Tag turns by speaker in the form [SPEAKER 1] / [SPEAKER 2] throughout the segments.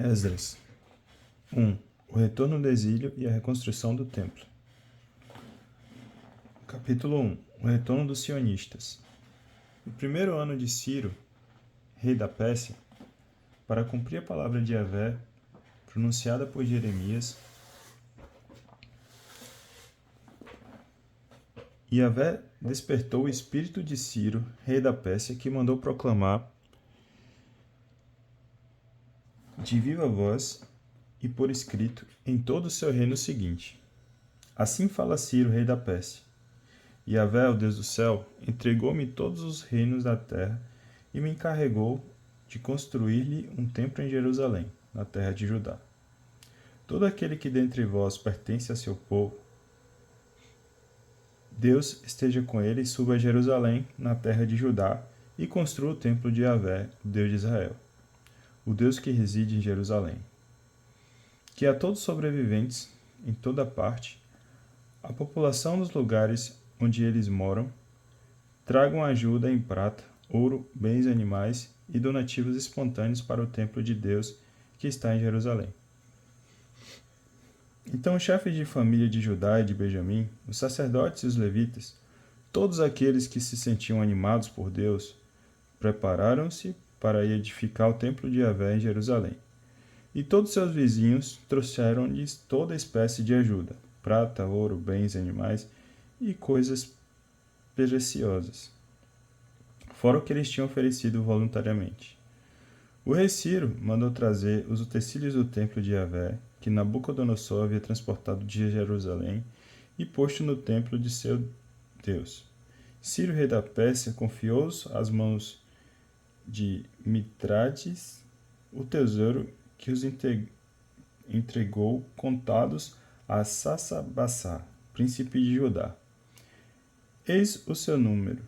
[SPEAKER 1] Esdras 1. O retorno do exílio e a reconstrução do templo. Capítulo 1. O retorno dos sionistas. No primeiro ano de Ciro, rei da Pérsia, para cumprir a palavra de Yahvé, pronunciada por Jeremias, Yahvé despertou o espírito de Ciro, rei da Pérsia, que mandou proclamar de viva voz e por escrito em todo o seu reino o seguinte: Assim fala Ciro, rei da Pérsia. Yahvé, o Deus do céu, entregou-me todos os reinos da terra e me encarregou de construir-lhe um templo em Jerusalém, na terra de Judá. Todo aquele que dentre vós pertence a seu povo, Deus esteja com ele e suba a Jerusalém, na terra de Judá, e construa o templo de Yahvé, o Deus de Israel, o Deus que reside em Jerusalém. Que a todos os sobreviventes, em toda parte, a população dos lugares onde eles moram, tragam ajuda em prata, ouro, bens animais e donativos espontâneos para o templo de Deus que está em Jerusalém. Então os chefes de família de Judá e de Benjamim, os sacerdotes e os levitas, todos aqueles que se sentiam animados por Deus, prepararam-se para edificar o templo de Yahvé em Jerusalém. E todos seus vizinhos trouxeram-lhes toda espécie de ajuda, prata, ouro, bens animais e coisas preciosas, fora o que eles tinham oferecido voluntariamente. O rei Ciro mandou trazer os utensílios do templo de Yahvé, que Nabucodonosor havia transportado de Jerusalém e posto no templo de seu Deus. Ciro, rei da Pérsia, confiou-os às mãos de Mitrades, o tesouro que os entregou contados a Sassabassar, príncipe de Judá. Eis o seu número: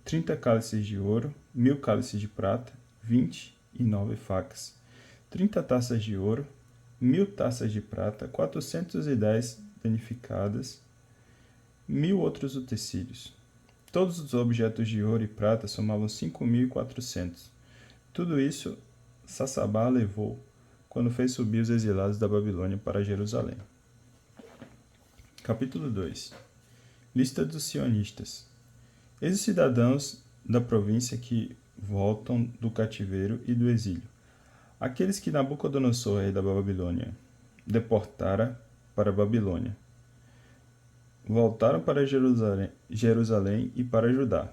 [SPEAKER 1] 30 cálices de ouro, 1000 cálices de prata, 29 facas, 30 taças de ouro, 1000 taças de prata, 410 danificadas, 1000 outros utensílios. Todos os objetos de ouro e prata somavam 5.400. Tudo isso Sassabá levou quando fez subir os exilados da Babilônia para Jerusalém. Capítulo 2. Lista dos sionistas. Eis os cidadãos da província que voltam do cativeiro e do exílio, aqueles que Nabucodonosor, rei da Babilônia, deportara para a Babilônia. Voltaram para Jerusalém e para Judá,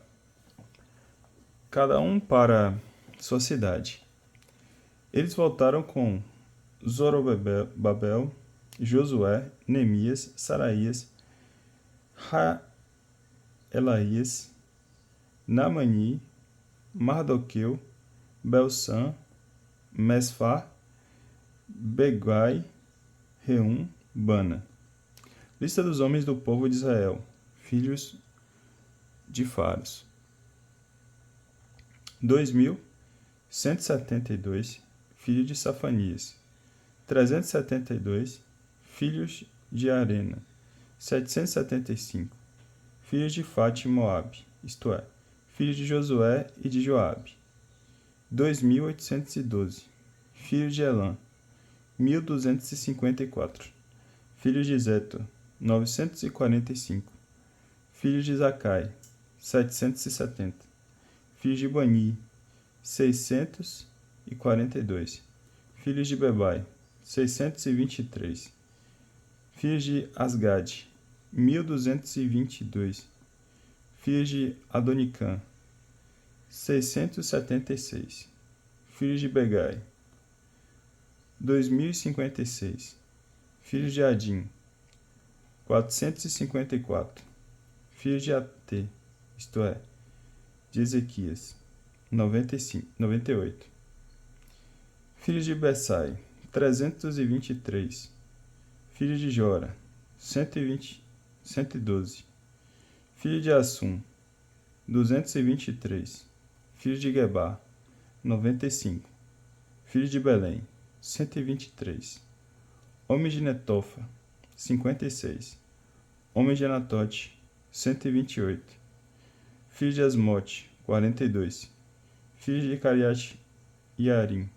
[SPEAKER 1] cada um para sua cidade. Eles voltaram com Zorobabel, Josué, Neemias, Saraías, Elaías, Naamani, Mardoqueu, Belsan, Mesfar, Begai, Reum, Bana. Lista dos homens do povo de Israel, filhos de Faros: 2.172, filhos de Safanias; 372, filhos de Arena; 775, filhos de Fate e Moabe, isto é, filhos de Josué e de Joabe; 2.812, filhos de Elã; 1.254, filhos de Zetor; 945, filhos de Zacai; 770, filhos de Bani; 642, filhos de Bebai; 623, filhos de Asgade; 1.222, filhos de Adonicã; 676, filhos de Begai; 2.056, filhos de Adim; 454, filhos de Ate, isto é, de Ezequias; 98, filhos de Besai; 323, filhos de Jora; 112, filhos de Assum; 223, filhos de Gebá; 95, filhos de Belém; 123, homens de Netofa; 56, homens de Anatote; 128, filhos de Asmote; 42, filhos de Cariate Yarim;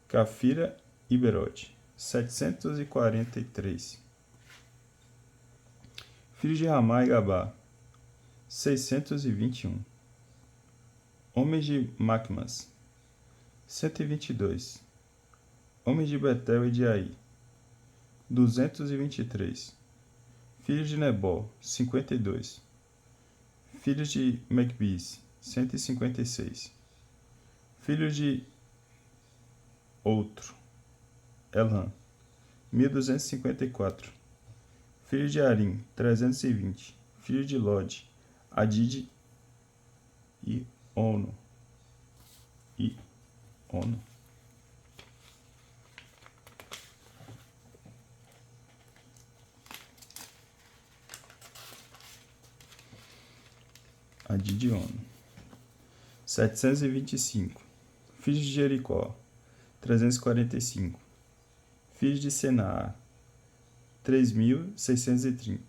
[SPEAKER 1] Cafira e Berote, 743. Filhos de Ramá e Gabá, 621. Homens de Macmas, 122. Homens de Betel e de Ai, 223. Filhos de Nebó, 52. Filhos de Megbis, 156. Filhos de outro, Elham, 1254. Filhos de Arim, 320. Filhos de Lod, Adide e Ono. Adide e Ono. 725. Filhos de Jericó, 345. Filhos de Senaa, 3.630.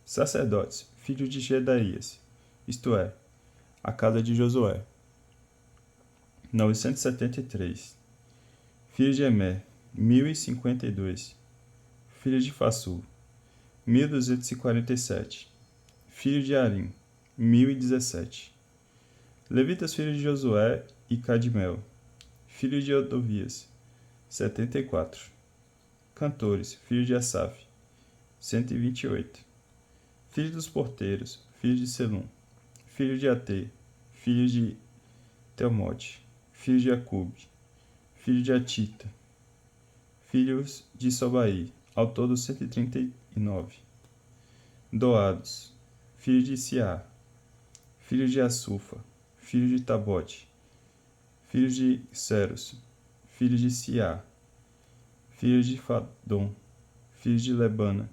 [SPEAKER 1] Sacerdotes, filhos de Gedaías, isto é, a casa de Josué, 973. Filhos de Emer, 1.052. Filhos de Fassul, 1.247. Filhos de Arim, 1.017. Levitas, filhos de Josué e Cadmel, filhos de Odovias, 74. Cantores, filhos de Asaf, 128. Filhos dos porteiros, filhos de Selum, filhos de Atê, filhos de Telmote, filhos de Acube, filhos de Atita, filhos de Sobai, ao todo 139. Doados, filhos de Siá, filhos de Assufa, filhos de Tabote, filhos de Ceros, filhos de Siá, filhos de Fadom, filhos de Lebana,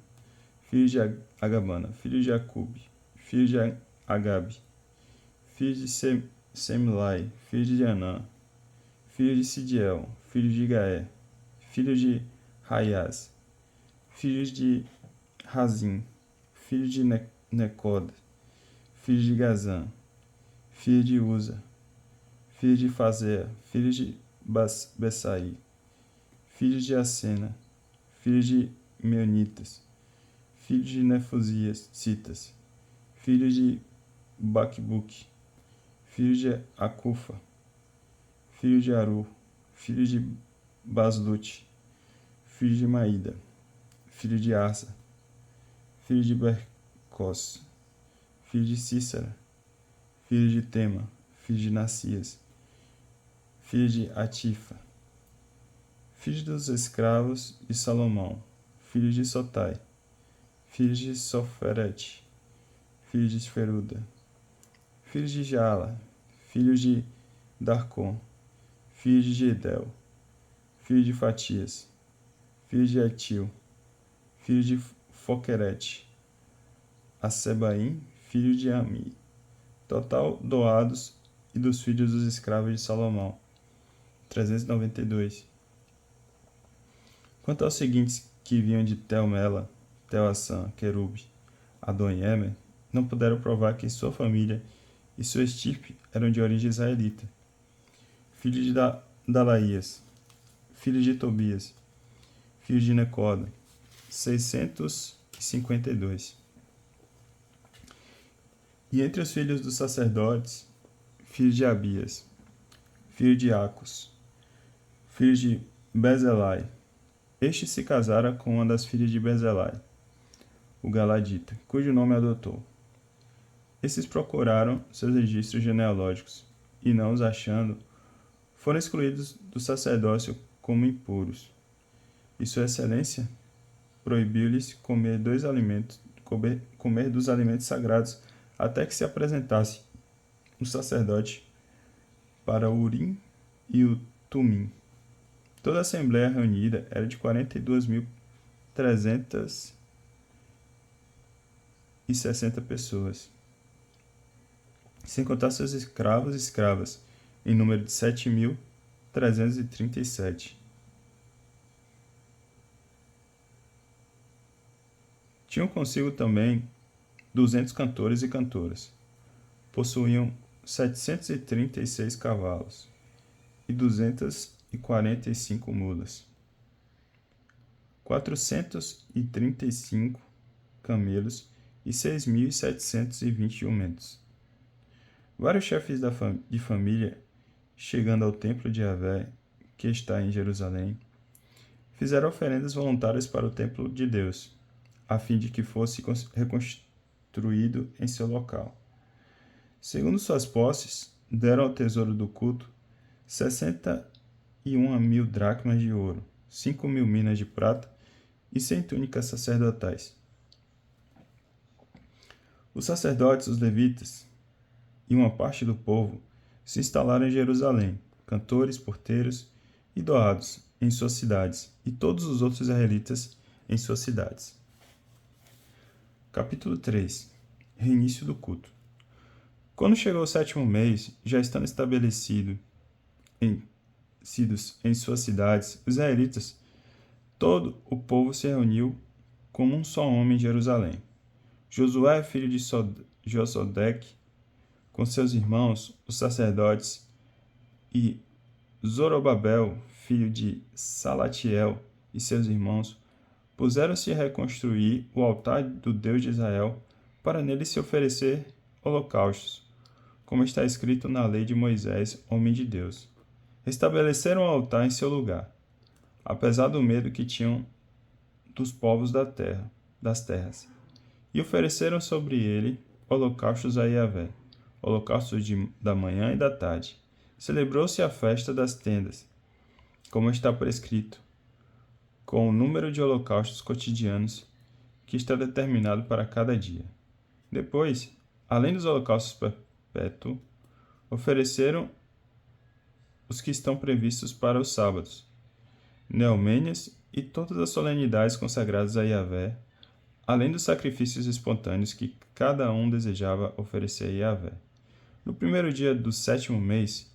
[SPEAKER 1] filhos de Agabana, filhos de Acube, filhos de Agabe, filhos de Semlai, filhos de Anã, filhos de Sidiel, filhos de Gaé, filhos de Raias, filhos de Razim, filhos de Necoda, filhos de Gazã, filhos de Uza, filhos de Fazea, filhos de Bessaí, filhos de Acena, filhos de Meunitas, filhos de Nefusias, Citas, filhos de Baquebuque, filhos de Acufa, filhos de Aru, filhos de Baslute, filhos de Maída, filhos de Arsa, filhos de Bercos, filhos de Cícera, filhos de Tema, filhos de Nacias, filhos de Atifa, filhos dos escravos de Salomão, filhos de Sotai, filhos de Soferete, filhos de Feruda, filhos de Jala, filhos de Darcon, filhos de Gedel, filhos de Fatias, filhos de Etil, filhos de Foquerete, Asebaim, filhos de Ami. Total doados e dos filhos dos escravos de Salomão, 392. Quanto aos seguintes que vinham de Tel-Mela, Tel-Assã, Querube, Adon e Emer, não puderam provar que sua família e sua estirpe eram de origem israelita. Filhos de Dalaías, filhos de Tobias, filhos de Necoda, 652. E entre os filhos dos sacerdotes, filhos de Abias, filhos de Acos, filhos de Bezalai. Este se casara com uma das filhas de Bezalai, o Galadita, cujo nome adotou. Esses procuraram seus registros genealógicos, e não os achando, foram excluídos do sacerdócio como impuros. E Sua Excelência proibiu-lhes comer dos alimentos sagrados até que se apresentasse um sacerdote para o Urim e o Tumim. Toda a assembleia reunida era de 42.360 pessoas, sem contar seus escravos e escravas, em número de 7.337. Tinham consigo também 200 cantores e cantoras. Possuíam 736 cavalos e 200 e 45 mulas, 435 camelos e 6.720 jumentos. Vários chefes de família, chegando ao templo de Yahvé, que está em Jerusalém, fizeram oferendas voluntárias para o templo de Deus, a fim de que fosse reconstruído em seu local. Segundo suas posses, deram ao tesouro do culto 61.000 dracmas de ouro, 5.000 minas de prata e 100 túnicas sacerdotais. Os sacerdotes, os levitas e uma parte do povo se instalaram em Jerusalém, cantores, porteiros e doados em suas cidades, e todos os outros israelitas em suas cidades. Capítulo 3. Reinício do culto. Quando chegou o 7º mês, já estando estabelecidos em suas cidades, os israelitas, todo o povo se reuniu como um só homem em Jerusalém. Josué, filho de Josodeque, com seus irmãos, os sacerdotes, e Zorobabel, filho de Salatiel, e seus irmãos, puseram-se a reconstruir o altar do Deus de Israel, para nele se oferecer holocaustos, como está escrito na lei de Moisés, homem de Deus. Restabeleceram o altar em seu lugar, apesar do medo que tinham dos povos das terras, e ofereceram sobre ele holocaustos a Yahvé, holocaustos da manhã e da tarde. Celebrou-se a festa das tendas, como está prescrito, com o número de holocaustos cotidianos que está determinado para cada dia. Depois, além dos holocaustos perpétuos, ofereceram os que estão previstos para os sábados, neomênias e todas as solenidades consagradas a Yahvé, além dos sacrifícios espontâneos que cada um desejava oferecer a Yahvé. No primeiro dia do 7º mês,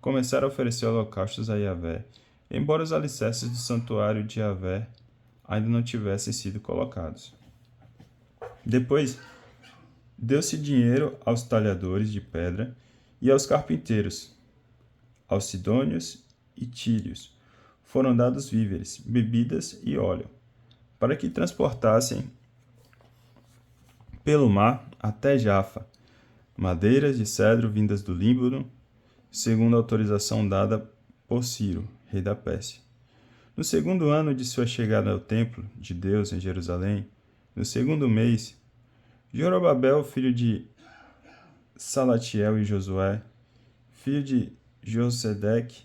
[SPEAKER 1] começaram a oferecer holocaustos a Yahvé, embora os alicerces do santuário de Yahvé ainda não tivessem sido colocados. Depois, deu-se dinheiro aos talhadores de pedra e aos carpinteiros, aos sidônios e tírios. Foram dados víveres, bebidas e óleo, para que transportassem pelo mar até Jafa, madeiras de cedro vindas do Líbano, segundo a autorização dada por Ciro, rei da Pérsia. No 2º ano de sua chegada ao templo de Deus em Jerusalém, no 2º mês, Zorobabel, filho de Salatiel, e Josué, filho de Josedeque,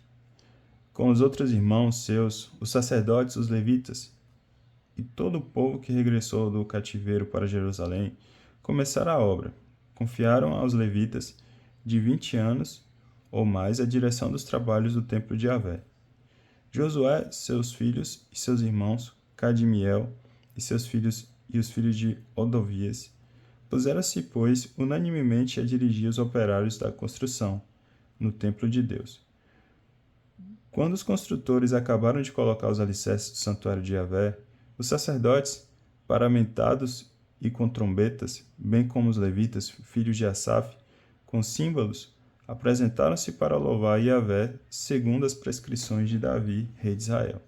[SPEAKER 1] com os outros irmãos seus, os sacerdotes, os levitas, e todo o povo que regressou do cativeiro para Jerusalém, começaram a obra. Confiaram aos levitas de 20 anos ou mais a direção dos trabalhos do templo de Yahvé. Josué, seus filhos e seus irmãos, Cadmiel e seus filhos e os filhos de Odovias, puseram-se, pois, unanimemente a dirigir os operários da construção no templo de Deus. Quando os construtores acabaram de colocar os alicerces do santuário de Yahvé, os sacerdotes, paramentados e com trombetas, bem como os levitas, filhos de Asaf, com símbolos, apresentaram-se para louvar Yahvé segundo as prescrições de Davi, rei de Israel.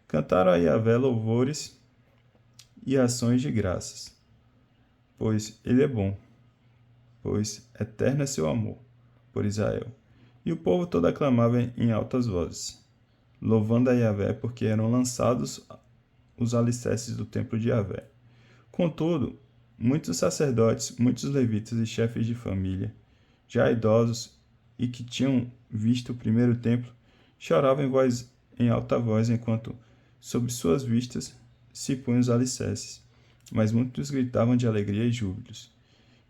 [SPEAKER 1] Cantaram a Yahvé louvores e ações de graças, pois ele é bom, pois eterno é seu amor por Israel. E o povo todo aclamava em altas vozes, louvando a Yahvé, porque eram lançados os alicerces do templo de Yahvé. Contudo, muitos sacerdotes, muitos levitas e chefes de família, já idosos e que tinham visto o primeiro templo, choravam em alta voz enquanto, sob suas vistas, se punham os alicerces. Mas muitos gritavam de alegria e júbilos.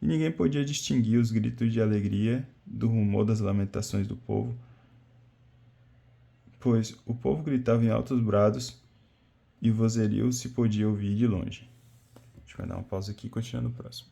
[SPEAKER 1] E ninguém podia distinguir os gritos de alegria do rumor das lamentações do povo, pois o povo gritava em altos brados e o vozerio se podia ouvir de longe. A gente vai dar uma pausa aqui e continuar no próximo.